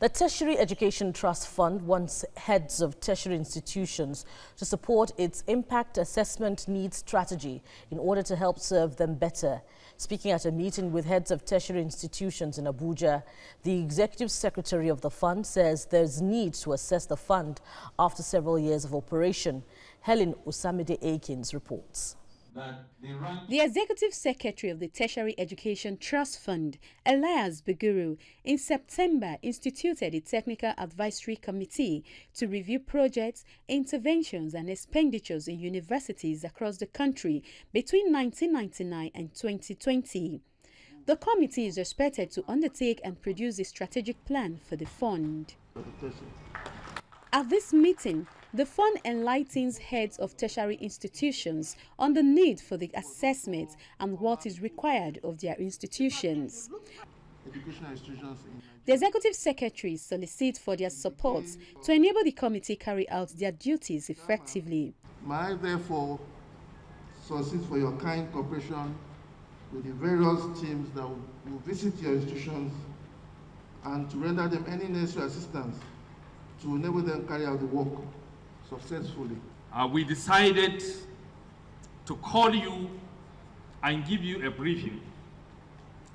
The Tertiary Education Trust Fund wants heads of tertiary institutions to support its impact assessment needs strategy in order to help serve them better. Speaking at a meeting with heads of tertiary institutions in Abuja, the executive secretary of the fund says there's need to assess the fund after several years of operation. Helen Osamide-Akins reports. The Executive Secretary of the Tertiary Education Trust Fund, Elias Beguru, in September instituted a Technical Advisory Committee to review projects, interventions and expenditures in universities across the country between 1999 and 2020. The committee is expected to undertake and produce a strategic plan for the fund. At this meeting, the fund enlightens heads of tertiary institutions on the need for the assessment and what is required of their institutions. The Executive Secretary solicits for their support to enable the committee carry out their duties effectively. I therefore solicit for your kind cooperation with the various teams that will visit your institutions and to render them any necessary assistance to enable them carry out the work successfully. We decided to call you and give you a briefing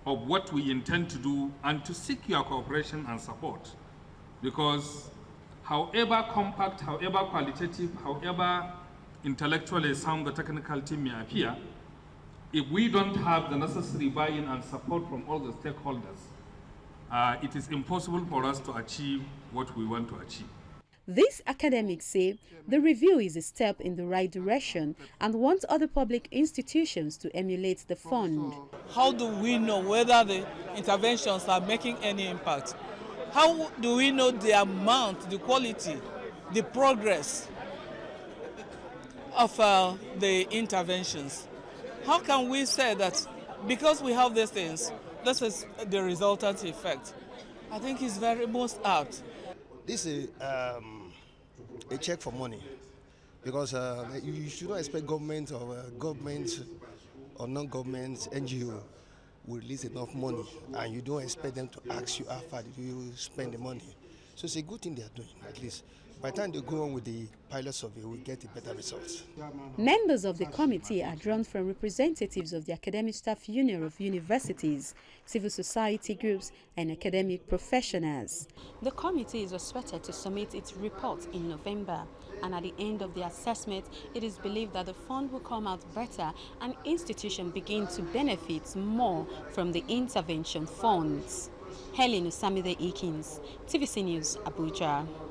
of what we intend to do and to seek your cooperation and support, because however compact, however qualitative, however intellectually sound the technical team may appear, if we don't have the necessary buy-in and support from all the stakeholders, it is impossible for us to achieve what we want to achieve. These academics say the review is a step in the right direction and want other public institutions to emulate the fund. How do we know whether the interventions are making any impact? How do we know the amount, the quality, the progress of the interventions? How can we say that because we have these things, this is the resultant effect? I think it's very most apt. This is a check for money, because you should not expect government or non-government NGO will release enough money, and you don't expect them to ask you how far did you spend the money. So it's a good thing they are doing, at least. By the time they go on with the pilot survey, we'll get a better results. Members of the committee are drawn from representatives of the Academic Staff Union of universities, civil society groups and academic professionals. The committee is expected to submit its report in November, and at the end of the assessment, it is believed that the fund will come out better and institutions begin to benefit more from the intervention funds. Helen Osamide-Akins, TVC News, Abuja.